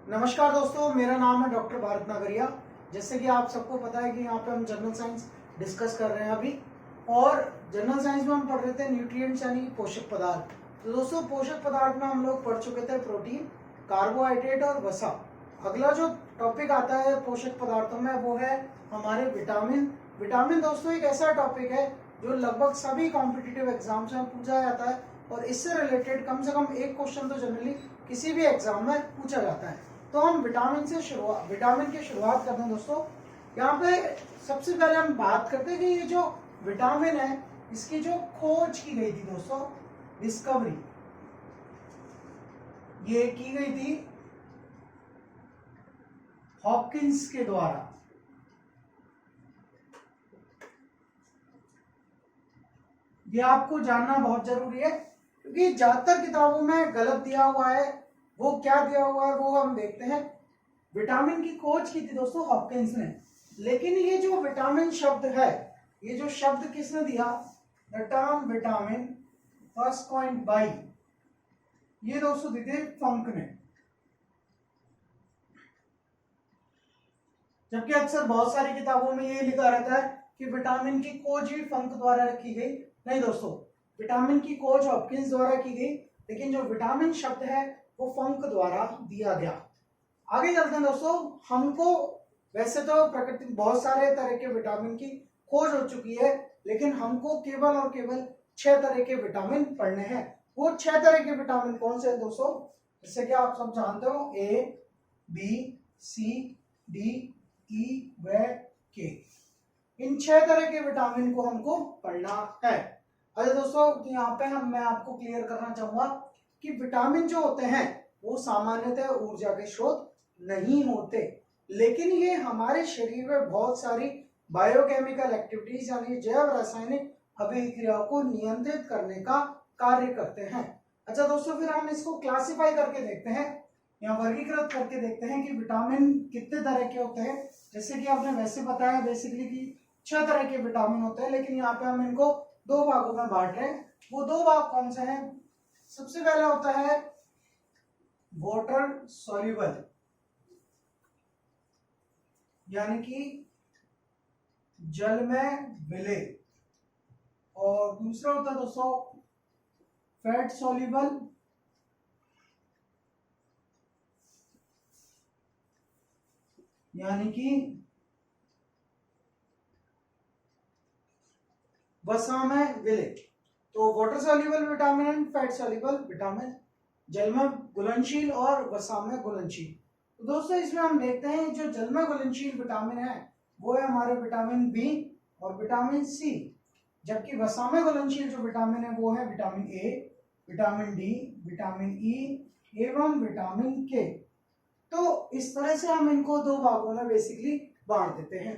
नमस्कार दोस्तों, मेरा नाम है डॉक्टर भारत नागरिया। जैसे कि आप सबको पता है कि यहाँ पे हम जनरल साइंस डिस्कस कर रहे हैं अभी। और जनरल साइंस में हम पढ़ रहे थे न्यूट्रिएंट्स यानी पोषक पदार्थ। तो दोस्तों, पोषक पदार्थ में हम लोग पढ़ चुके थे प्रोटीन, कार्बोहाइड्रेट और वसा। अगला जो टॉपिक आता है पोषक पदार्थों में वो है हमारे विटामिन। विटामिन दोस्तों एक ऐसा टॉपिक है जो लगभग सभी कॉम्पिटिटिव एग्जाम्स में पूछा जाता है और इससे रिलेटेड कम से कम एक क्वेश्चन तो जनरली किसी भी एग्जाम में पूछा जाता है। तो हम विटामिन की शुरुआत करते हैं दोस्तों। यहाँ पे सबसे पहले हम बात करते हैं कि ये जो विटामिन है इसकी जो खोज की गई थी दोस्तों, डिस्कवरी ये की गई थी हॉपकिंस के द्वारा। ये आपको जानना बहुत जरूरी है क्योंकि ज्यादातर किताबों में गलत दिया हुआ है। वो क्या दिया हुआ है वो हम देखते हैं। विटामिन की खोज की थी दोस्तों हॉपकिंस ने, लेकिन ये जो विटामिन शब्द है, ये जो शब्द किसने दिया, the term vitamin first coined bye, ये दोस्तों दी थी फंक ने। जबकि अक्सर बहुत सारी किताबों में ये लिखा रहता है कि विटामिन की खोज ही फंक द्वारा की गई। नहीं दोस्तों, विटामिन की खोज हॉपकिंस द्वारा की गई, लेकिन जो विटामिन शब्द है वो फंक द्वारा दिया गया। आगे चलते हैं दोस्तों। हमको वैसे तो प्रकृति में बहुत सारे तरह के विटामिन की खोज हो चुकी है, लेकिन हमको केवल और केवल 6 तरह के विटामिन पढ़ने हैं। वो 6 तरह के विटामिन कौन से हैं दोस्तों, जैसे कि आप सब जानते हो, ए, बी, सी, डी, ई व के। इन 6 तरह के विटामिन को हमको पढ़ना है। अच्छा दोस्तों, यहाँ पे मैं आपको क्लियर करना चाहूंगा कि विटामिन जो होते हैं वो सामान्यतः ऊर्जा के स्रोत नहीं होते, लेकिन ये हमारे शरीर में बहुत सारी बायोकेमिकल एक्टिविटीज यानी जैव रासायनिक अभिक्रियाओं को नियंत्रित करने का कार्य करते हैं। अच्छा दोस्तों, फिर हम इसको क्लासिफाई करके देखते हैं या वर्गीकृत करके देखते हैं कि विटामिन कितने तरह के होते हैं। जैसे कि आपने वैसे बताया बेसिकली कि 6 तरह के विटामिन होते हैं, लेकिन यहाँ पे हम इनको 2 भागों में बांट रहे हैं। वो 2 भाग कौन से हैं? सबसे पहला होता है वाटर सॉल्युबल यानी कि जल में विलेय, और दूसरा होता है दोस्तों फैट सॉल्युबल यानी कि वसा में विलेय। तो water soluble vitamin and fat soluble vitamin, जल में घुलनशील और वसा में घुलनशील। तो दोस्तों इसमें हम देखते हैं जो जल में घुलनशील विटामिन है वो है हमारे विटामिन बी और विटामिन सी, जबकि वसा में घुलनशील जो विटामिन है वो है vitamin A, vitamin D, vitamin E एवं विटामिन के। तो इस तरह से हम इनको 2 भागों में बेसिकली बांट देते हैं।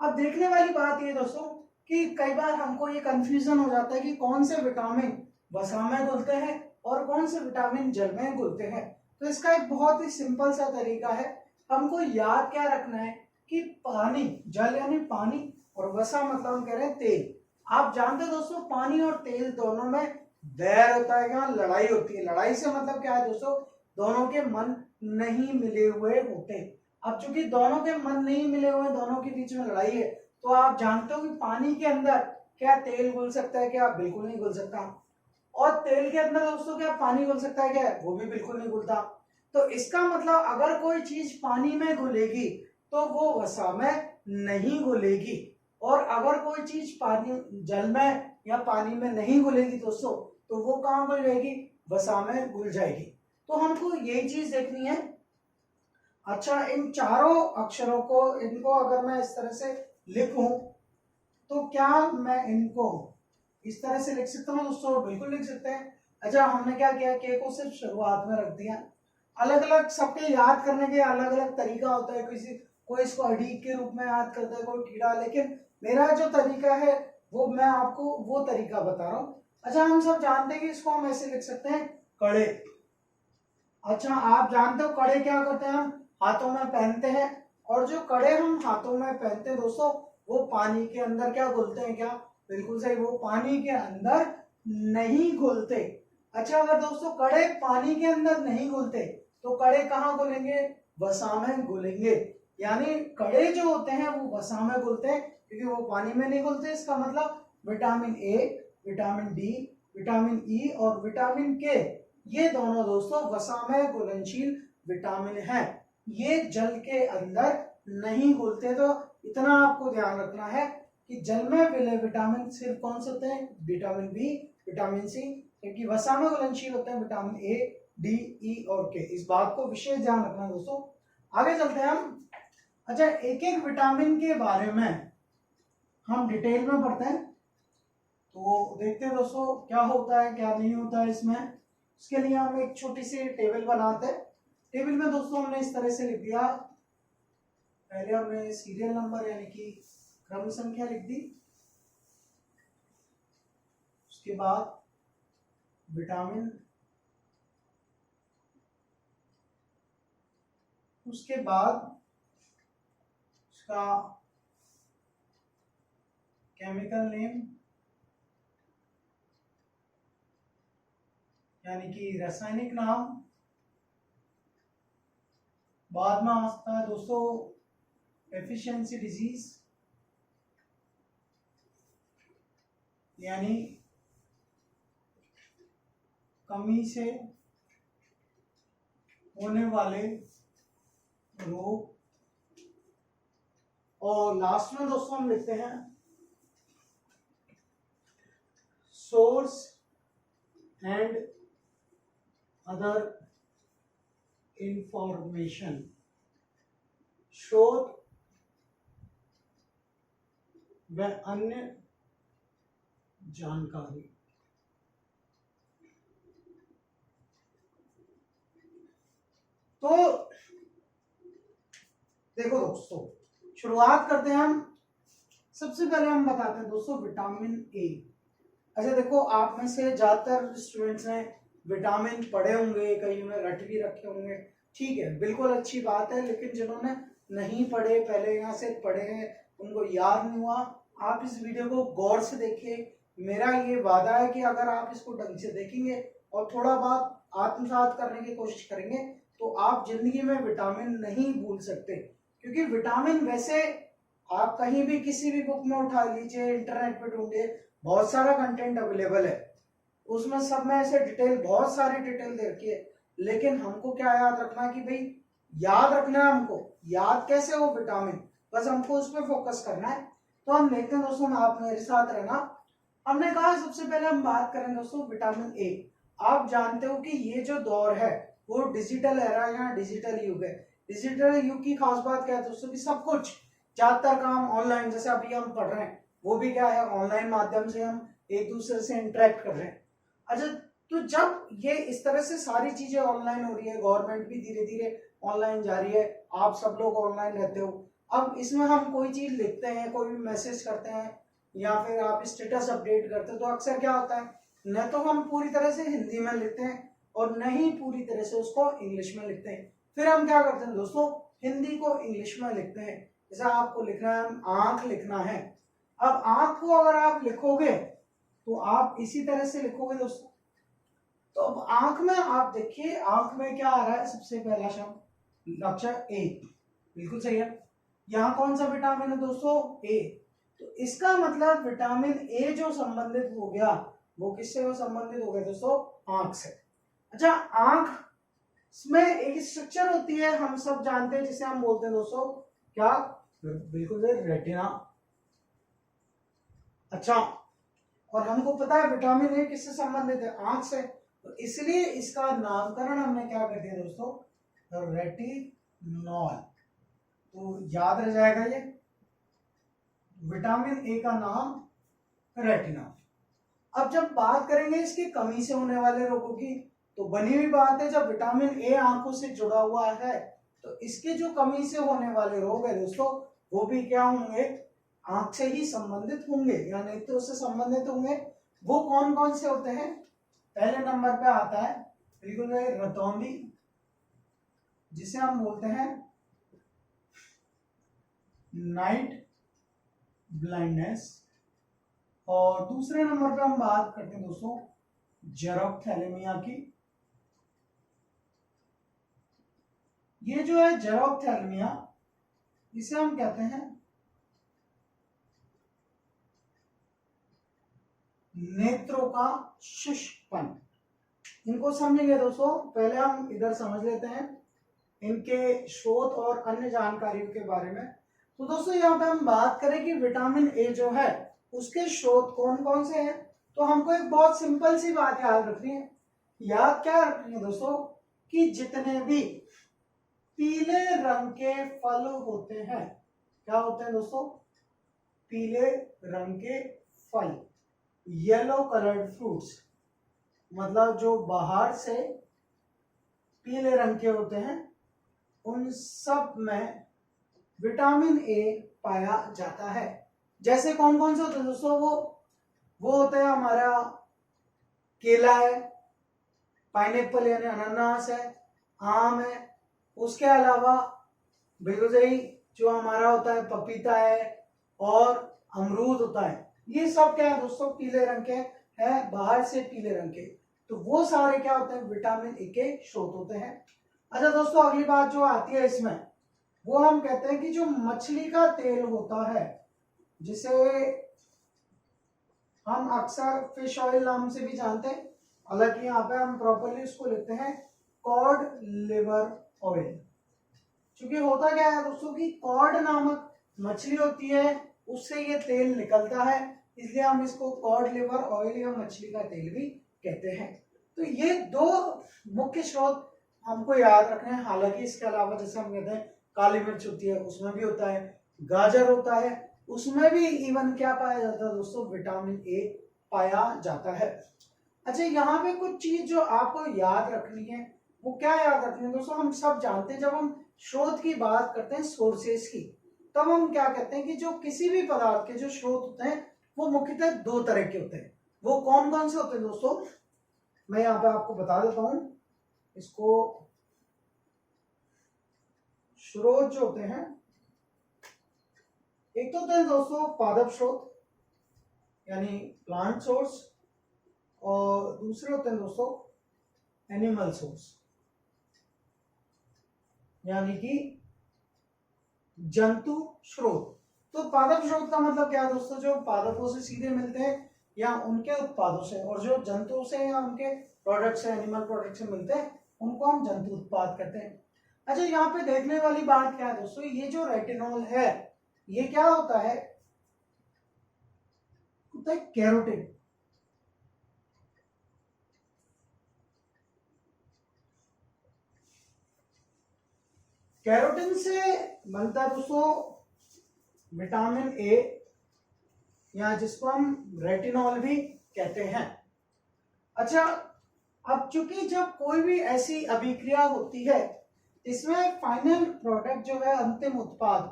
अब देखने वाली बात ये दोस्तों कि कई बार हमको ये कंफ्यूजन हो जाता है कि कौन से विटामिन वसा में घुलते हैं और कौन से विटामिन जल में घुलते हैं। तो इसका एक बहुत ही सिंपल सा तरीका है। हमको याद क्या रखना है कि पानी, जल यानी पानी, और वसा मतलब हम कह रहे हैं तेल। आप जानते हो दोस्तों पानी और तेल दोनों में बैर होता है, यहाँ लड़ाई होती है। लड़ाई से मतलब क्या है दोस्तों, दोनों के मन नहीं मिले हुए होते। अब चूंकि दोनों के मन नहीं मिले हुए, दोनों के बीच में लड़ाई है, तो आप जानते हो कि पानी के अंदर क्या तेल घुल सकता है? क्या बिल्कुल नहीं घुल सकता। और तेल के अंदर दोस्तों क्या पानी घुल सकता है? क्या वो भी बिल्कुल नहीं घुलता। तो इसका मतलब अगर कोई चीज पानी में घुलेगी तो वो वसा में नहीं घुलेगी, और अगर कोई चीज पानी जल में या पानी में नहीं घुलेगी दोस्तों तो वो कहाँ घुल जाएगी? वसा में घुल जाएगी। तो हमको यही चीज देखनी है। अच्छा, इन चारों अक्षरों को, इनको अगर मैं इस तरह से लिखूं तो क्या मैं इनको इस तरह से लिख सकता हूँ दोस्तों? बिल्कुल लिख सकते हैं। अच्छा, हमने क्या किया, के को सिर्फ शुरुआत में रख दिया। अलग अलग सबके याद करने के अलग अलग तरीका होता है। कोई इसको अडीक के रूप में याद करता है, कोई कीड़ा, लेकिन मेरा जो तरीका है वो मैं आपको वो तरीका बता रहा हूँ। अच्छा, हम सब जानते हैं कि इसको हम ऐसे लिख सकते हैं, कड़े। अच्छा, आप जानते हो कड़े क्या करते हैं? हम हाथों में पहनते हैं, और जो कड़े हम हाथों में पहनते हैं दोस्तों वो पानी के अंदर क्या घुलते हैं? क्या बिल्कुल सही, वो पानी के अंदर नहीं घुलते। अच्छा, अगर दोस्तों कड़े पानी के अंदर नहीं घुलते तो कड़े कहाँ घुलेंगे? वसा में घुलेंगे। यानी कड़े जो होते हैं वो वसा में घुलते हैं, क्योंकि वो पानी में नहीं घुलते। इसका मतलब vitamin A, vitamin D, vitamin E और विटामिन के, ये दोनों दोस्तों वसा में घुलनशील विटामिन हैं। ये जल के अंदर नहीं घुलते। तो इतना आपको ध्यान रखना है कि जल में मिले विटामिन सिर्फ कौन से होते हैं? विटामिन बी, विटामिन सी, क्योंकि वसा में घुलनशील होते हैं विटामिन ए, डी, ई और के। इस बात को विशेष ध्यान रखना है दोस्तों। आगे चलते हैं हम। अच्छा, एक एक विटामिन के बारे में हम डिटेल में पढ़ते हैं। तो देखते हैं दोस्तों क्या होता है क्या नहीं होता है इसमें। उसके लिए हम एक छोटी सी टेबल बनाते हैं। टेबल में दोस्तों हमने इस तरह से लिख दिया, पहले हमने सीरियल नंबर यानी कि क्रम संख्या लिख दी, उसके बाद विटामिन, उसके बाद उसका केमिकल नेम यानी कि रासायनिक नाम। बाद में आता है दोस्तों एफिशिएंसी डिजीज, यानी कमी से होने वाले रोग। और लास्ट में दोस्तों हम लिखते हैं सोर्स एंड अदर इंफॉर्मेशन, शोध व अन्य जानकारी। तो देखो दोस्तों, शुरुआत करते हैं हम। सबसे पहले हम बताते हैं दोस्तों विटामिन ए। अच्छा देखो, आप में से ज्यादातर स्टूडेंट्स ने विटामिन पढ़े होंगे, कई में रट भी रखे होंगे, ठीक है, बिल्कुल अच्छी बात है। लेकिन जिन्होंने नहीं पढ़े, पहले यहाँ से पढ़े हैं, उनको याद नहीं हुआ, आप इस वीडियो को गौर से देखिए। मेरा ये वादा है कि अगर आप इसको ढंग से देखेंगे और थोड़ा बहुत आत्मसात करने की कोशिश करेंगे तो आप जिंदगी में विटामिन नहीं भूल सकते। क्योंकि विटामिन वैसे आप कहीं भी किसी भी बुक में उठा लीजिए, इंटरनेट पे ढूंढिए, बहुत सारा कंटेंट अवेलेबल है, उसमें सब में ऐसे डिटेल, बहुत सारी डिटेल दे रखी है। लेकिन हमको क्या याद रखना है कि भाई याद रखना है, हमको याद कैसे हो विटामिन, बस हमको उस पर फोकस करना है। तो हम देखते हैं दोस्तों, आप मेरे साथ रहना। हमने कहा सबसे पहले हम बात करें दोस्तों विटामिन ए। आप जानते हो कि ये जो दौर है वो डिजिटल एरा या डिजिटल युग है। डिजिटल युग की खास बात क्या है दोस्तों कि सब कुछ, ज्यादातर काम ऑनलाइन, जैसे अभी हम पढ़ रहे हैं वो भी क्या है, ऑनलाइन माध्यम से हम एक दूसरे से इंटरेक्ट कर रहे हैं। अच्छा, तो जब ये इस तरह से सारी चीजें ऑनलाइन हो रही है, गवर्नमेंट भी धीरे धीरे ऑनलाइन जा रही है, आप सब लोग ऑनलाइन रहते हो, अब इसमें हम कोई चीज लिखते हैं, कोई भी मैसेज करते हैं या फिर आप स्टेटस अपडेट करते हो, तो अक्सर क्या होता है, न तो हम पूरी तरह से हिंदी में लिखते हैं और न ही पूरी तरह से उसको इंग्लिश में लिखते हैं। फिर हम क्या करते हैं दोस्तों, हिंदी को इंग्लिश में लिखते हैं। जैसे आपको लिखना है, आंख लिखना है, अब आंख को अगर आप लिखोगे तो आप इसी तरह से लिखोगे दोस्तों। तो अब आंख में आप देखिए, आंख में क्या आ रहा है, सबसे पहला शब्द अक्षर ए, बिल्कुल सही है। यहाँ कौन सा विटामिन है दोस्तों, ए। तो इसका मतलब विटामिन ए जो संबंधित हो गया वो किससे वो संबंधित हो गया दोस्तों, आंख से। अच्छा, आंख में एक स्ट्रक्चर होती है, हम सब जानते हैं, जिसे हम बोलते हैं दोस्तों क्या, बिल्कुल रेटिना। अच्छा, और हमको पता है विटामिन ए किससे संबंधित है, आंख से, तो इसलिए इसका नामकरण हमने क्या कर दिया दोस्तों, रेटिनॉल। तो याद रह जाएगा ये, विटामिन ए का नाम रेटिना। अब जब बात करेंगे इसकी कमी से होने वाले रोगों की, तो बनी हुई बात है, जब विटामिन ए आंखों से जुड़ा हुआ है तो इसके जो कमी से होने वाले रोग है दोस्तों, वो भी क्या होंगे, आंख से ही संबंधित होंगे या नेत्रों से संबंधित होंगे। वो कौन कौन से होते हैं, पहले नंबर पे आता है बिल्कुल रतौंधी, जिसे हम बोलते हैं नाइट ब्लाइंडनेस। और दूसरे नंबर पे हम बात करते हैं दोस्तों जेरोप्थैलेमिया की। ये जो है जेरोप्थेल्मिया, इसे हम कहते हैं नेत्रों का शुष्कपन। इनको समझेंगे दोस्तों, पहले हम इधर समझ लेते हैं इनके स्रोत और अन्य जानकारियों के बारे में। तो दोस्तों यहाँ पे हम बात करें कि विटामिन ए जो है उसके स्रोत कौन कौन से हैं, तो हमको एक बहुत सिंपल सी बात याद रखनी है। याद क्या रखनी है दोस्तों, कि जितने भी पीले रंग के फल होते हैं, क्या होते हैं दोस्तों, पीले रंग के फल, येलो कलर्ड फ्रूट्स, मतलब जो बाहर से पीले रंग के होते हैं, उन सब में विटामिन ए पाया जाता है। जैसे कौन कौन से होते हैं दोस्तों, वो होता है हमारा केला है, पाइनएप्पल यानी अनानास है, आम है, उसके अलावा बेगूसराई जो हमारा होता है पपीता है, और अमरूद होता है। ये सब क्या है दोस्तों, पीले रंग के हैं, बाहर से पीले रंग के, तो वो सारे क्या होते हैं, विटामिन ए के स्रोत होते हैं। अच्छा दोस्तों, अगली बात जो आती है इसमें, वो हम कहते हैं कि जो मछली का तेल होता है, जिसे हम अक्सर फिश ऑयल नाम से भी जानते हैं, हालांकि यहाँ पे हम प्रॉपरली उसको लिखते हैं कॉड लिवर ऑयल। क्योंकि होता क्या है दोस्तों कि कॉड नामक मछली होती है, उससे ये तेल निकलता है, इसलिए हम इसको कॉड लिवर ऑयल या मछली का तेल भी कहते हैं। तो ये दो मुख्य स्रोत हमको याद रखने हैं। हालांकि इसके अलावा जैसे हम कहते हैं काली मिर्च होती है, उसमें भी होता है, गाजर होता है, उसमें भी इवन क्या पाया जाता है दोस्तों, विटामिन ए पाया जाता है। अच्छा, यहाँ पे कुछ चीज जो आपको याद रखनी है, वो क्या याद रखनी है दोस्तों, हम सब जानते हैं जब हम स्रोत की बात करते हैं, सोर्सेस की, तब हम क्या कहते हैं कि जो किसी भी पदार्थ के जो स्रोत होते हैं वो मुख्यतः दो तरह के होते हैं। वो कौन कौन से होते हैं दोस्तों, मैं यहाँ पे आपको बता देता हूं। इसको स्रोत जो होते हैं, एक तो होते हैं दोस्तों पादप स्रोत यानी प्लांट सोर्स, और दूसरे होते हैं दोस्तों एनिमल सोर्स यानी कि जंतु स्रोत। तो पादप स्रोत का मतलब क्या है दोस्तों, जो पादपों से सीधे मिलते हैं या उनके उत्पादों से, और जो जंतु से या उनके प्रोडक्ट से, एनिमल प्रोडक्ट से मिलते हैं, उनको हम जंतु उत्पाद कहते हैं। अच्छा, यहाँ पे देखने वाली बात क्या है दोस्तों, ये जो रेटिनॉल है, ये क्या होता है कैरोटीन। कैरोटीन से बनता है दोस्तों विटामिन ए, या जिसको हम रेटिनॉल भी कहते हैं। अच्छा, अब चूंकि जब कोई भी ऐसी अभिक्रिया होती है, इसमें फाइनल प्रोडक्ट जो है, अंतिम उत्पाद,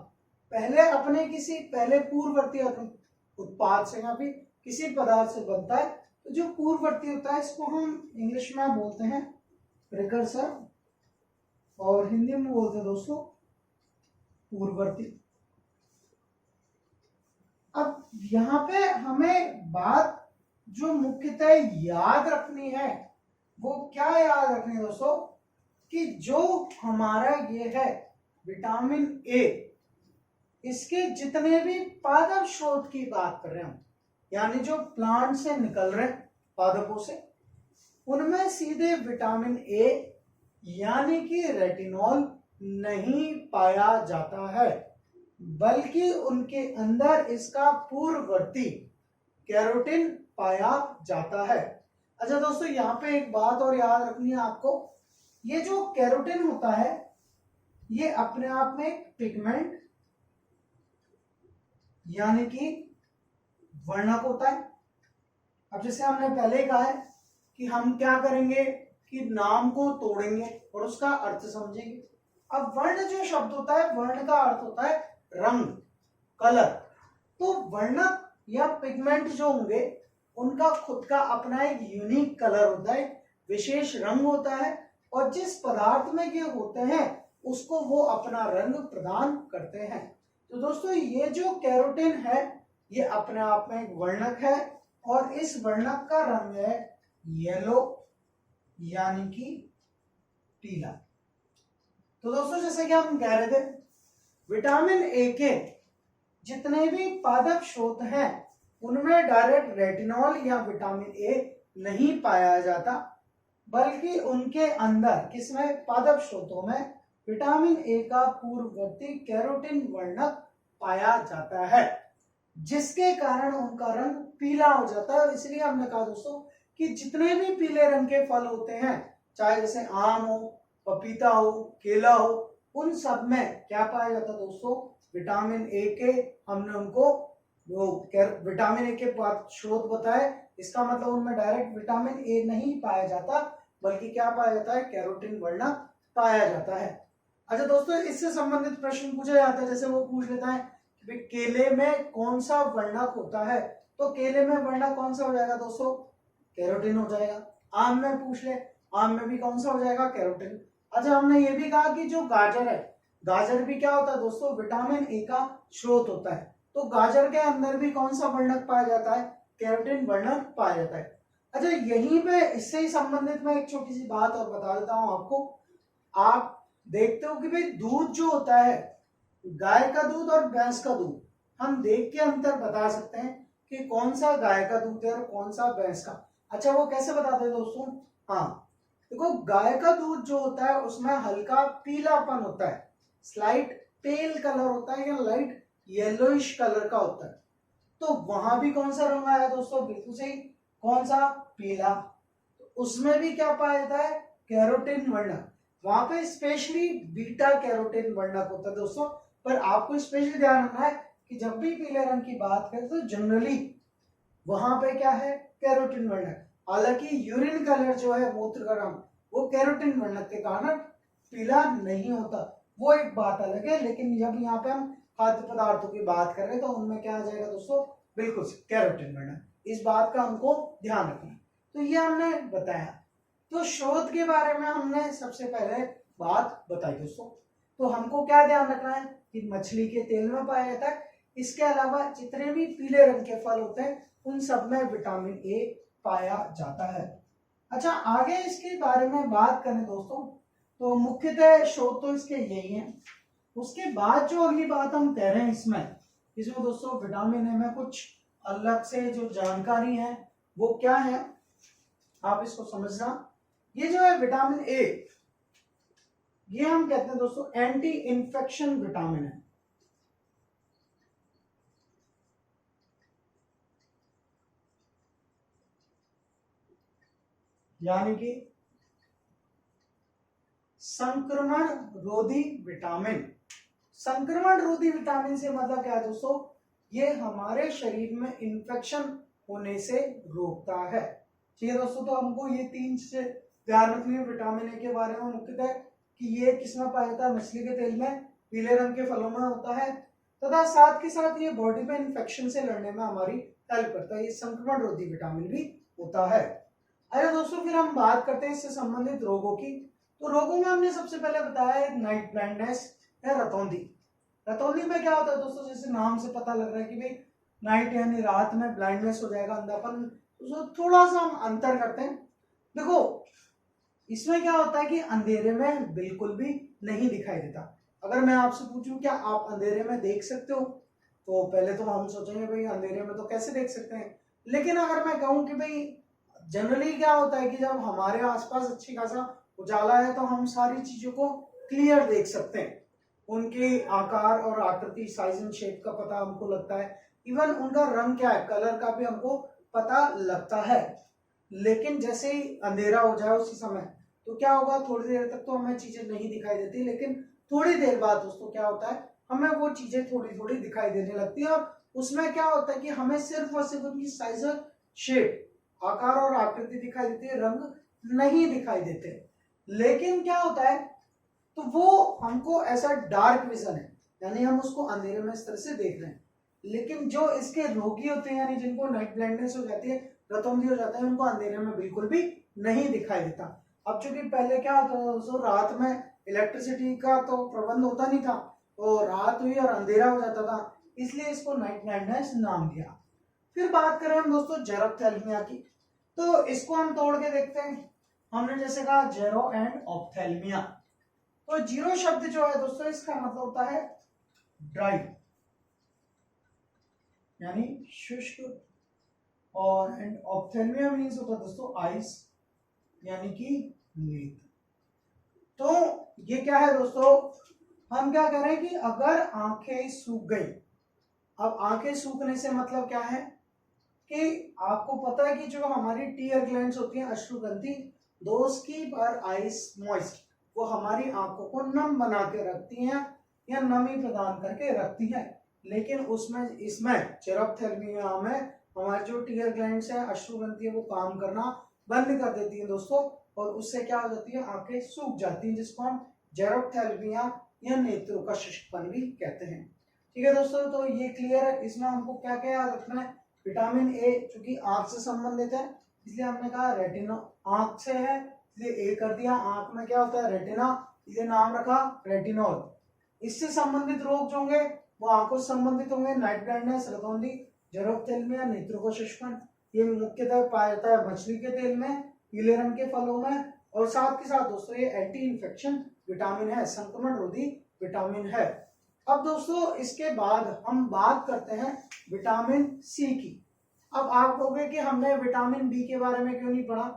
पहले अपने किसी पहले पूर्ववर्ती उत्पाद से या फिर किसी पदार्थ से बनता है, तो जो पूर्ववर्ती होता है इसको हम इंग्लिश में बोलते हैं प्रिकर्सर, और हिंदी में बोलते हैं दोस्तों पूर्ववर्ती। अब यहाँ पे हमें बात जो मुख्यतः याद रखनी है, वो क्या याद रखनी है दोस्तों, कि जो हमारा ये है विटामिन ए, इसके जितने भी पादप स्रोत की बात कर रहे हैं हम, यानी जो प्लांट से निकल रहे हैं पादपों से, उनमें सीधे विटामिन ए यानी कि रेटिनॉल नहीं पाया जाता है, बल्कि उनके अंदर इसका पूर्ववर्ती कैरोटीन पाया जाता है। अच्छा दोस्तों, यहाँ पे एक बात और याद रखनी है आपको, ये जो कैरोटीन होता है, ये अपने आप में एक पिगमेंट यानी कि वर्णक होता है। अब जैसे हमने पहले कहा है कि हम क्या करेंगे कि नाम को तोड़ेंगे और उसका अर्थ समझेंगे। अब वर्ण जो शब्द होता है, वर्ण का अर्थ होता है रंग, कलर। तो वर्णक या पिगमेंट जो होंगे, उनका खुद का अपना एक यूनिक कलर होता है, विशेष रंग होता है, और जिस पदार्थ में ये होते हैं उसको वो अपना रंग प्रदान करते हैं। तो दोस्तों, ये जो कैरोटीन है, ये अपने आप में एक वर्णक है, और इस वर्णक का रंग है येलो यानी कि पीला। तो दोस्तों जैसे कि हम कह रहे थे, विटामिन ए के जितने भी पादप स्रोत हैं उनमें डायरेक्ट रेटिनॉल या विटामिन ए नहीं पाया जाता, बल्कि उनके अंदर किसमें, पादप स्रोतों में विटामिन ए का पूर्ववर्ती कैरोटीन वर्णक पाया जाता है, जिसके कारण उनका रंग पीला हो जाता है। इसलिए हमने कहा दोस्तों कि जितने भी पीले रंग के फल होते हैं, चाहे जैसे आम हो, पपीता हो, केला हो, उन सब में क्या पाया जाता है दोस्तों, विटामिन ए के, हमने उनको वो विटामिन ए के स्रोत बताए। इसका मतलब उनमें डायरेक्ट विटामिन ए नहीं पाया जाता, बल्कि क्या पाया जाता है, कैरोटीन वर्णक पाया जाता है। अच्छा दोस्तों, इससे संबंधित प्रश्न पूछा जाता है, जैसे वो पूछ लेता है कि भाई केले में कौन सा वर्णक होता है, तो केले में वर्णक कौन सा हो जाएगा दोस्तों, कैरोटीन हो जाएगा। आम में पूछ ले, आम में भी कौन सा हो जाएगा, कैरोटीन। अच्छा, हमने ये भी कहा कि जो गाजर है, गाजर भी क्या होता है दोस्तों, विटामिन ए का स्रोत होता है, तो गाजर के अंदर भी कौन सा वर्णक पाया जाता है, कैरोटीन वर्णक पाया जाता है। अच्छा, यहीं पे इससे ही संबंधित मैं एक छोटी सी बात और बता देता हूं आपको। आप देखते हो कि भाई दूध जो होता है, गाय का दूध और भैंस का दूध, हम देख के अंतर बता सकते हैं कि कौन सा गाय का दूध है और कौन सा भैंस का। अच्छा, वो कैसे बताते हैं दोस्तों, हाँ देखो, गाय का दूध जो होता है उसमें हल्का पीलापन होता है, स्लाइट पेल कलर होता है या लाइट येलोइश कलर का होता है, तो वहां भी कौन सा रंग आया दोस्तों, बिल्कुल सही, कौन सा, पीला। तो उसमें भी क्या पाया जाता है, कैरोटीन वर्णक, वहां पे स्पेशली बीटा कैरोटीन वर्णक होता है दोस्तों। पर आपको स्पेशली ध्यान रखना है कि जब भी पीले रंग की बात करें तो जनरली वहां पे क्या है, कैरोटीन वर्णक। हालांकि यूरिन कलर जो है, मूत्र का रंग, वो कैरोटीन वर्णक के कारण पीला नहीं होता, वो एक बात अलग है। लेकिन जब यहाँ पे हम खाद्य पदार्थों की बात कर रहे हैं तो उनमें क्या आ जाएगा दोस्तों, बिल्कुल कैरोटीन वर्णक। इस बात का हमको ध्यान रखना है। तो ये हमने बताया। तो स्रोत के बारे में हमने सबसे पहले बात बताई दोस्तों। तो हमको क्या ध्यान रखना है कि मछली के तेल में पाया जाता है। इसके अलावा जितने भी पीले रंग के फल होते हैं उन सब में विटामिन ए पाया जाता है। अच्छा, आगे इसके बारे में बात करें दोस्तों, तो मुख्यतः स्रोत तो इसके यही हैं। उसके बाद जो अगली बात हम कह रहे हैं इसमें दोस्तों विटामिन ए में कुछ अलग से जो जानकारी है वो क्या है, आप इसको समझना। ये जो है विटामिन ए, ये हम कहते हैं दोस्तों एंटी इन्फेक्शन विटामिन है। यानी कि संक्रमण रोधी विटामिन। संक्रमण रोधी विटामिन से मतलब क्या है दोस्तों, ये हमारे शरीर में इन्फेक्शन होने से रोकता है। ठीक है दोस्तों, तो हमको ये तीन चीजें ध्यान रखनी है विटामिन ए के बारे में, मुख्यतः कि ये किसमें पाया जाता है, मछली के तेल में, पीले रंग के फलों में होता है, तथा साथ के साथ ये बॉडी में इन्फेक्शन से लड़ने में हमारी हेल्प करता है। ये संक्रमण रोधी विटामिन भी होता है। अरे दोस्तों, फिर हम बात करते हैं इससे संबंधित रोगों की। तो रोगों में हमने सबसे पहले बताया नाइट ब्लाइंडनेस या रतौंधी। रतौंधी में क्या होता है दोस्तों, जैसे नाम से पता लग रहा है कि भाई नाइट यानी रात में ब्लाइंडनेस हो जाएगा, अंधापन। तो थोड़ा सा हम अंतर करते हैं। देखो, इसमें क्या होता है कि अंधेरे में बिल्कुल भी नहीं दिखाई देता। अगर मैं आपसे पूछूं क्या आप अंधेरे में देख सकते हो, तो पहले तो हम सोचेंगे भाई अंधेरे में तो कैसे देख सकते हैं। लेकिन अगर मैं कहूं कि भाई जनरली क्या होता है कि जब हमारे आसपास अच्छी खासा उजाला है तो हम सारी चीजों को क्लियर देख सकते हैं। उनके आकार और आकृति, साइज एंड शेप का पता हमको लगता है। इवन उनका रंग क्या है, कलर का भी हमको पता लगता है। लेकिन जैसे ही अंधेरा हो जाए उसी समय, तो क्या होगा, थोड़ी देर तक तो हमें चीजें नहीं दिखाई देती, लेकिन थोड़ी देर बाद दोस्तों क्या होता है, हमें वो चीजें थोड़ी थोड़ी दिखाई देने लगती है। और उसमें क्या होता है कि हमें सिर्फ और सिर्फ उनकी साइज, शेप, आकार और आकृति दिखाई देती है, रंग नहीं दिखाई देते। लेकिन क्या होता है, तो वो हमको ऐसा डार्क विजन है, यानी हम उसको अंधेरे में इस तरह से देख रहे हैं। लेकिन जो इसके रोगी होते हैं, यानी जिनको नाइट ब्लाइंडनेस हो जाती है, रतौंधी हो जाता है, उनको अंधेरे में बिल्कुल भी नहीं दिखाई देता। अब चूंकि पहले क्या होता था, रात में इलेक्ट्रिसिटी का तो प्रबंध होता नहीं था, तो रात हुई और अंधेरा हो जाता था, इसलिए इसको नाइट ब्लाइंडनेस नाम दिया। फिर बात करें हम दोस्तों जेरोप्थेल्मिया की, तो इसको हम तोड़ के देखते हैं। हमने जैसे कहा जेरो एंड ऑप्थेल्मिया। तो जीरो शब्द जो है दोस्तों इसका मतलब होता है ड्राई, यानी शुष्क, और एंड ऑप्थेल्मिया मीन्स होता है दोस्तों आइस, यानी कि नेत्र। तो ये क्या है दोस्तों, हम क्या कह रहे हैं कि अगर आंखें सूख गई, अब आंखें सूखने से मतलब क्या है कि आपको पता है कि जो हमारी टीयर ग्लैंड्स होती हैं अश्रुग्रंथि, दोस कीप आवर आइज मॉइस्ट, वो हमारी आंखों को नम बना के रखती हैं या नमी प्रदान करके रखती हैं। लेकिन उसमें इसमें जेरोप्थेल्मिया में हमारी जो टीयर ग्लैंड्स है अश्रुग्रंथि है वो काम करना बंद कर देती है दोस्तों, और उससे क्या हो जाती है, आंखें सूख जाती हैं, जिसको हम जेरोप्थेल्मिया या नेत्रों का शुष्कपन भी कहते हैं। ठीक है दोस्तों, तो ये क्लियर है। इसमें हमको क्या क्या याद रखना है, विटामिन ए चूंकि आंख से संबंधित है इसलिए हमने कहा रेटिना, आंख से है इसलिए ए कर दिया, आंख में क्या होता है रेटिना, इसलिए नाम रखा रेटिनॉल। इससे संबंधित रोग जो होंगे वो आंखों से संबंधित होंगे, नाइट ब्लाइंडनेस, रतौंधी, जेरोप्थेल्मिया, नेत्रों का शुष्कपन। ये मुख्यतः पाया जाता है मछली के तेल में, पीले रंग के फलों में, और साथ के साथ दोस्तों ये एंटी इन्फेक्शन विटामिन है, संक्रमण रोधी विटामिन है। अब दोस्तों इसके बाद हम बात करते हैं विटामिन सी की। अब आप कहोगे कि हमने विटामिन बी के बारे में क्यों नहीं पढ़ा,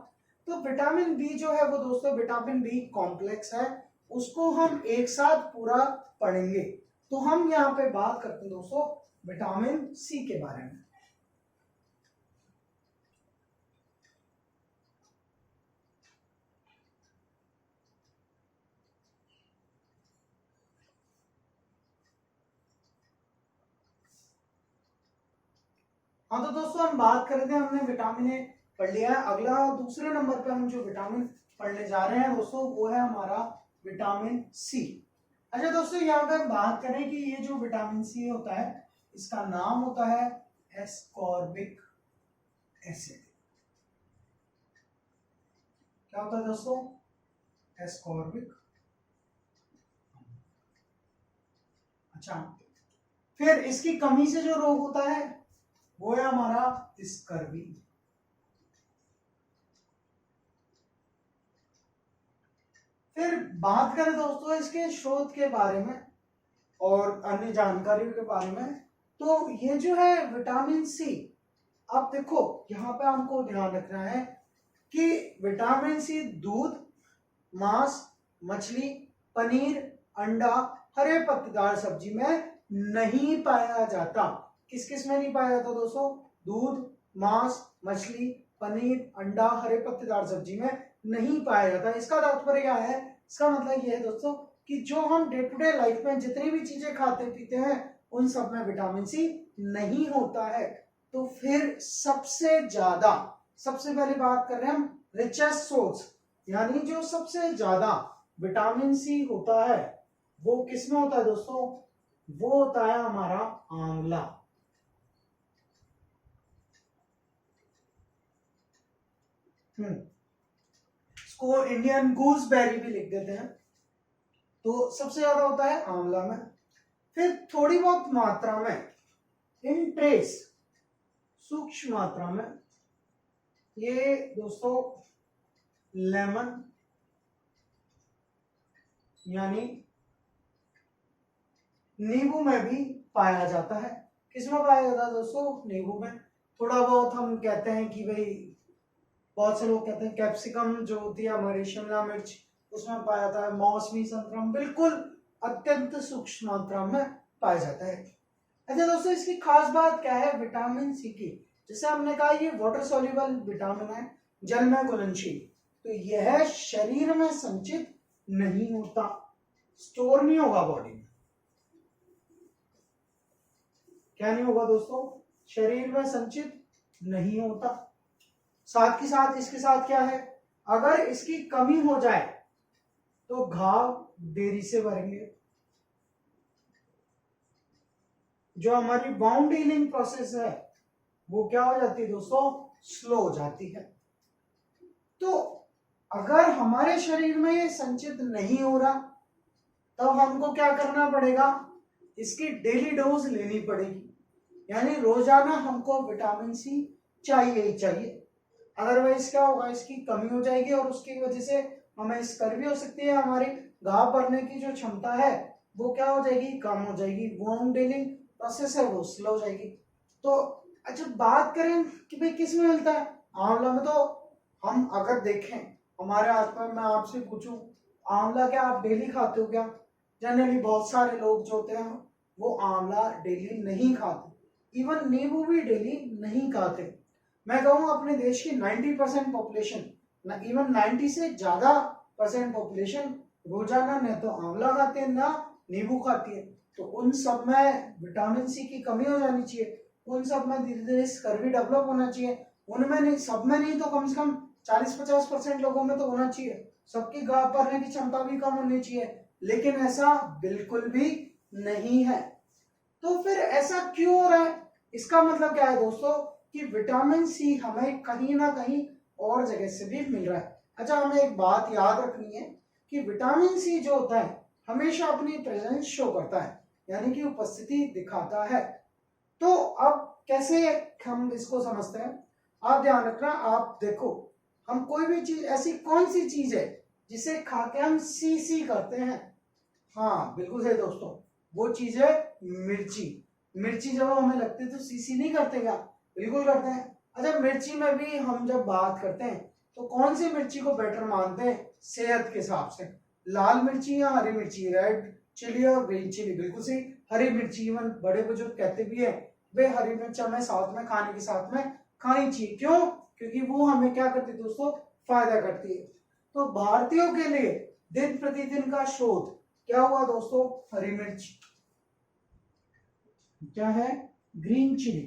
तो विटामिन बी जो है वो दोस्तों विटामिन बी कॉम्प्लेक्स है, उसको हम एक साथ पूरा पढ़ेंगे। तो हम यहाँ पे बात करते हैं दोस्तों विटामिन सी के बारे में। हाँ तो दोस्तों हम बात करते हैं, हमने विटामिन ए पढ़ लिया है। अगला दूसरे नंबर पे हम जो विटामिन पढ़ने जा रहे हैं दोस्तों वो है हमारा विटामिन सी। अच्छा दोस्तों यहाँ पे हम बात करें कि ये जो विटामिन सी होता है इसका नाम होता है एस्कॉर्बिक एसिड। क्या होता है दोस्तों, एस्कॉर्बिक। अच्छा, फिर इसकी कमी से जो रोग होता है वो है हमारा स्कर्वी। फिर बात करें दोस्तों इसके स्रोत के बारे में और अन्य जानकारियों के बारे में, तो ये जो है विटामिन सी, अब देखो यहाँ पे हमको ध्यान रखना है कि विटामिन सी दूध, मांस, मछली, पनीर, अंडा, हरे पत्तेदार सब्जी में नहीं पाया जाता। किस किस में नहीं पाया जाता दोस्तों, दूध, मांस, मछली, पनीर, अंडा, हरे पत्तेदार सब्जी में नहीं पाया जाता। इसका तात्पर्य क्या है, इसका मतलब ये है दोस्तों कि जो हम डे टू डे लाइफ में जितनी भी चीजें खाते पीते हैं उन सब में विटामिन सी नहीं होता है। तो फिर सबसे ज्यादा, सबसे पहले बात कर रहे हैं हम रिचेस्ट सोर्स, यानी जो सबसे ज्यादा विटामिन सी होता है वो किसमें होता है दोस्तों, वो होता है हमारा आंवला। इसको इंडियन गूसबेरी भी लिख देते हैं। तो सबसे ज्यादा होता है आंवला में, फिर थोड़ी बहुत मात्रा में इन ट्रेस, सूक्ष्म मात्रा में ये दोस्तों लेमन यानी नींबू में भी पाया जाता है। किसमें पाया जाता है दोस्तों, नींबू में। थोड़ा बहुत हम कहते हैं कि भाई, बहुत से लोग कहते हैं कैप्सिकम जो होती है हमारी शिमला मिर्च उसमें पाया जाता है, मौसमी संतरा बिल्कुल अत्यंत सूक्ष्म मात्रा में पाया जाता है। अच्छा दोस्तों इसकी खास बात क्या है विटामिन सी की, जैसे हमने कहा ये वाटर सॉल्युबल विटामिन है, जल में घुलनशील, तो यह शरीर में संचित नहीं होता, स्टोर नहीं होगा बॉडी में। क्या नहीं होगा दोस्तों, शरीर में संचित नहीं होता। साथ के साथ इसके साथ क्या है, अगर इसकी कमी हो जाए तो घाव देरी से भरेंगे, जो हमारी बाउंड हीलिंग प्रोसेस है वो क्या हो जाती है दोस्तों, स्लो हो जाती है। तो अगर हमारे शरीर में ये संचित नहीं हो रहा तब हमको क्या करना पड़ेगा, इसकी डेली डोज लेनी पड़ेगी, यानी रोजाना हमको विटामिन सी चाहिए ही चाहिए। अदरवाइज क्या होगा, इसकी कमी हो जाएगी और उसकी वजह से हमें स्कर्वी हो सकती है, हमारी घाव भरने की जो क्षमता है वो क्या हो जाएगी, कम हो जाएगी। वुंड हीलिंग प्रोसेस है वो स्लो हो जाएगी। तो अच्छा बात करें कि भाई किस में मिलता है, आंवला में। तो हम अगर देखें हमारे आसपास, मैं आपसे पूछूं आंवला क्या आप डेली खाते हो क्या? जनरली बहुत सारे लोग जो होते हैं वो आंवला डेली नहीं खाते, इवन नींबू भी डेली नहीं खाते। मैं कहूँ अपने देश की 90% पॉपुलेशन, इवन 90 से ज्यादा % पॉपुलेशन रोजाना न तो आंवला खाते हैं ना नींबू खाती है। तो उन सब में विटामिन सी की कमी हो जानी चाहिए, उन सब में धीरे धीरे स्कर्वी डेवलप होना चाहिए। उनमें नहीं, सब में नहीं तो कम से कम 40-50% लोगों में तो होना चाहिए। सबकी घाव भरने की क्षमता भी कम होनी चाहिए, लेकिन ऐसा बिल्कुल भी नहीं है। तो फिर ऐसा क्यों हो रहा है? इसका मतलब क्या है दोस्तों कि विटामिन सी हमें कहीं ना कहीं और जगह से भी मिल रहा है। अच्छा हमें एक बात याद रखनी है कि विटामिन सी जो होता है हमेशा अपनी प्रेजेंस शो करता है, यानी कि उपस्थिति दिखाता है। तो अब कैसे हम इसको समझते हैं, आप ध्यान रखना। आप देखो हम कोई भी चीज, ऐसी कौन सी चीज है जिसे खा के हम सी सी करते हैं? हाँ बिल्कुल सही दोस्तों, वो चीज है मिर्ची। मिर्ची जब हमें लगती है तो सीसी नहीं करते क्या? बिल्कुल करते हैं। अच्छा मिर्ची में भी हम जब बात करते हैं तो कौन सी मिर्ची को बेटर मानते हैं सेहत के हिसाब से? लाल मिर्ची या हरी मिर्ची, रेड चिली और ग्रीन चिली? बिल्कुल सही, हरी मिर्ची। इवन बड़े बुजुर्ग कहते भी है वे हरी मिर्च हमें साथ में खाने के साथ में खानी चाहिए। क्यों? क्योंकि वो हमें क्या करती है दोस्तों, फायदा करती है। तो भारतीयों के लिए दिन प्रतिदिन का शोध क्या हुआ दोस्तों? हरी मिर्च। क्या है? Green chilli.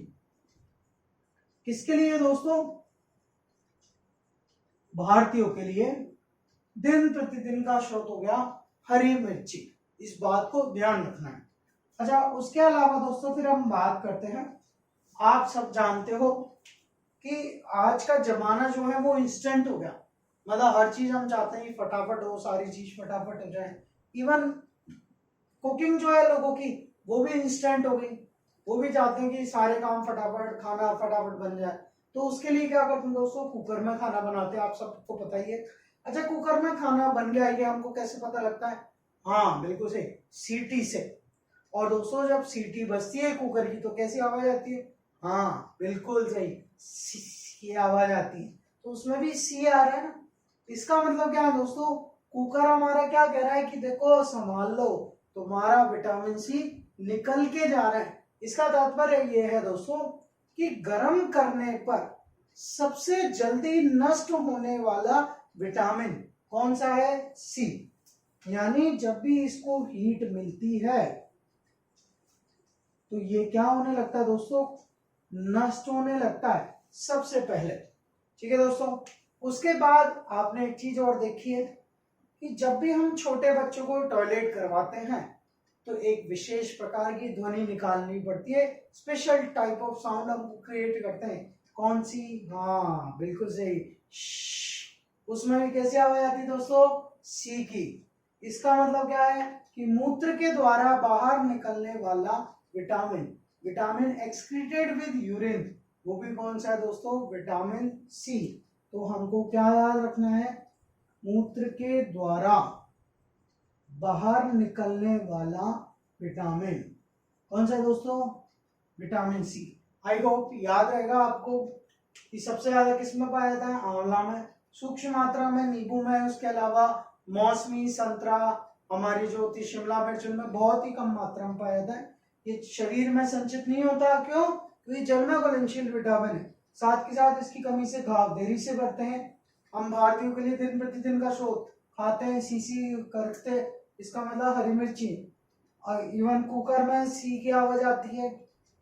किसके लिए दोस्तों? भारतीयों के लिए दिन प्रतिदिन का स्रोत हो गया हरी मिर्ची। इस बात को ध्यान रखना है। अच्छा उसके अलावा दोस्तों फिर हम बात करते हैं, आप सब जानते हो कि आज का जमाना जो है वो इंस्टेंट हो गया। मतलब हर चीज हम चाहते हैं कि फटाफट हो, सारी चीज फटाफट हो जाए। इवन कुकिंग जो है लोगों की वो भी इंस्टेंट हो गई। वो भी चाहते हैं कि सारे काम फटाफट, खाना फटाफट बन जाए। तो उसके लिए क्या करते हैं दोस्तों, कुकर में खाना बनाते हैं, आप सबको पता ही है। अच्छा कुकर में खाना बन गया ये हमको कैसे पता लगता है? हाँ बिल्कुल सही, सीटी से। और दोस्तों जब सीटी बजती है कुकर की तो कैसी आवाज आती है? हाँ बिल्कुल सही, की आवाज आती है। तो उसमें भी सी आ रहा है ना। इसका मतलब क्या है दोस्तों, कुकर हमारा क्या कह रहा है कि देखो संभाल लो, तुम्हारा विटामिन सी निकल के जा रहा है। इसका तात्पर्य ये है दोस्तों कि गर्म करने पर सबसे जल्दी नष्ट होने वाला विटामिन कौन सा है? सी। यानी जब भी इसको हीट मिलती है तो ये क्या होने लगता है दोस्तों, नष्ट होने लगता है सबसे पहले। ठीक है दोस्तों, उसके बाद आपने एक चीज और देखी है कि जब भी हम छोटे बच्चों को टॉयलेट करवाते हैं तो एक विशेष प्रकार की ध्वनि निकालनी पड़ती है, स्पेशल टाइप ऑफ साउंड हम क्रिएट करते हैं। कौन सी? हाँ बिल्कुल सही, उसमें भी कैसी आवाज आती है दोस्तों? सी की। इसका मतलब क्या है कि मूत्र के द्वारा बाहर निकलने वाला vitamin, vitamin excreted with urine, वो भी कौन सा है दोस्तों? Vitamin C. तो हमको क्या याद रखना है? मूत्र के द्वारा बाहर निकलने वाला विटामिन कौन सा है दोस्तों? Vitamin C. आई होप याद रहेगा आपको कि सबसे ज्यादा किस में पाया जाता है? आंवला में, सूक्ष्म मात्रा में नींबू में, उसके अलावा मौसमी, संतरा, हमारी जो होती शिमला मिर्च उनमें बहुत ही कम मात्रा में पाया जाता है। ये शरीर में संचित नहीं होता, क्यों? क्योंकि जल में घुलनशील विटामिन है, साथ के साथ इसकी कमी से घाव देरी से बढ़ते हैं। हम भारतीयों के लिए दिन प्रतिदिन का स्रोत खाते हैं, सीसी करते, इसका मतलब हरी मिर्ची। और इवन कुकर में सी की आवाज आती है,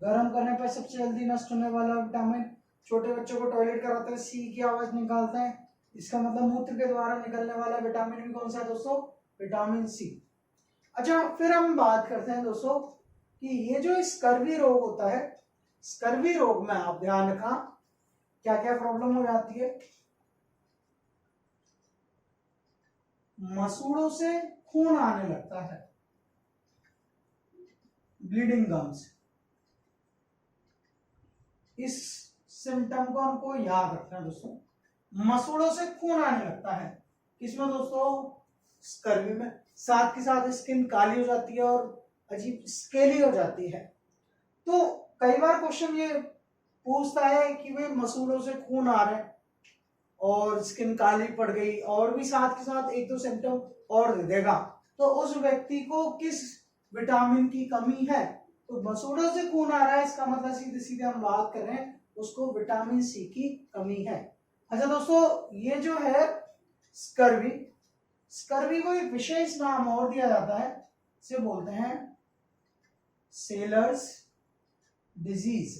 गर्म करने पर सबसे जल्दी नष्ट होने वाला विटामिन। छोटे बच्चों को टॉयलेट कराते हैं सी की आवाज निकालते हैं, इसका मतलब मूत्र के द्वारा निकलने वाला विटामिन भी कौन सा है दोस्तों? Vitamin C. अच्छा फिर हम बात करते हैं दोस्तों कि ये जो स्कर्वी रोग होता है, स्कर्वी रोग में आप ध्यान रखना क्या क्या प्रॉब्लम हो जाती है। मसूड़ों से खून आने लगता है, ब्लीडिंग गम्स। इस सिम्टम को हमको याद रखना है दोस्तों। मसूड़ों से खून आने लगता है किसमें दोस्तों? स्कर्वी में। साथ के साथ स्किन काली हो जाती है और अजीब स्केली हो जाती है। तो कई बार क्वेश्चन ये पूछता है कि भाई मसूड़ों से खून आ रहा है और स्किन काली पड़ गई और भी साथ के साथ एक दो सिम्टम और दे देगा, तो उस व्यक्ति को किस विटामिन की कमी है? तो मसूड़ों से खून आ रहा है, इसका मतलब सीधे सीधे हम बात कर रहे हैं उसको विटामिन सी की कमी है। अच्छा दोस्तों, ये जो है स्कर्वी, स्कर्वी को एक विशेष नाम और दिया जाता है, इसे बोलते हैं सेलर्स डिजीज,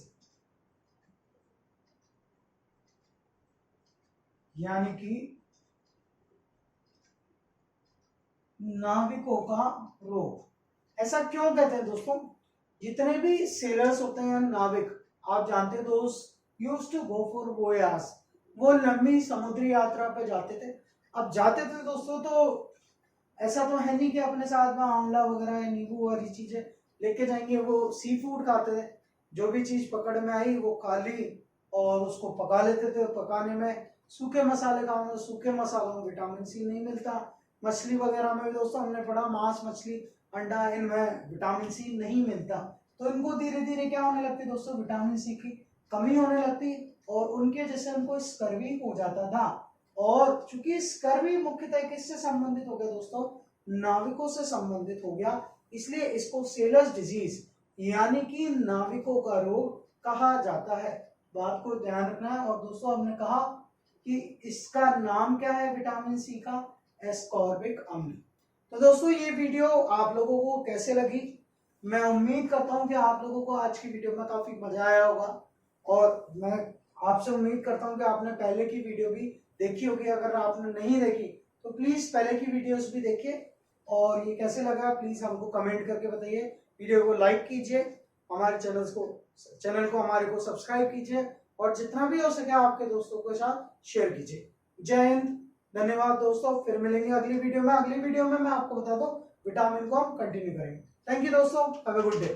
यानी कि नाविकों का रोग। ऐसा क्यों कहते हैं दोस्तों? जितने भी सेलर्स होते हैं नाविक, आप जानते हैं दोस्त, used to go for voyage, वो लंबी समुद्री यात्रा पे जाते थे। अब जाते थे दोस्तों तो ऐसा तो है नहीं कि अपने साथ में आंवला वगैरह या नींबू वाली चीजें लेके जाएंगे, वो सी फूड खाते थे, जो भी चीज पकड़ में आई वो खा ली और उसको पका लेते थे। पकाने में सूखे मसाले खाओगे, सूखे मसालों में विटामिन सी नहीं मिलता। मछली वगैरह में भी दोस्तों हमने पढ़ा, मांस मछली अंडा, इनमें विटामिन सी नहीं मिलता। तो इनको धीरे धीरे क्या होने लगती दोस्तों, विटामिन सी की कमी होने लगती और उनके जैसे उनको स्कर्वी हो जाता था। और चूंकि स्कर्वी मुख्यतः किससे संबंधित हो गया दोस्तों, नाविकों से संबंधित हो गया, इसलिए इसको सेलर्स डिजीज यानी कि नाविकों का रोग कहा जाता है। बात को ध्यान रखना है। और दोस्तों हमने कहा कि इसका नाम क्या है विटामिन सी का, एस्कॉर्बिक अम्ल। तो दोस्तों ये वीडियो आप लोगों को कैसे लगी? मैं उम्मीद करता हूं कि आप लोगों को आज की वीडियो में काफी मजा आया होगा और मैं आपसे उम्मीद करता हूं कि आपने पहले की वीडियो भी देखी होगी। अगर आपने नहीं देखी तो प्लीज पहले की वीडियोस भी देखिए और ये कैसे लगा प्लीज हमको कमेंट करके बताइए। वीडियो को लाइक कीजिए, हमारे चैनल को हमारे को सब्सक्राइब कीजिए और जितना भी हो सके आपके दोस्तों के साथ शेयर कीजिए। जय हिंद, धन्यवाद दोस्तों। फिर मिलेंगे अगली वीडियो में। अगली वीडियो में मैं आपको बता दूं विटामिन को हम कंटिन्यू करेंगे। थैंक यू दोस्तों, हैव अ गुड डे।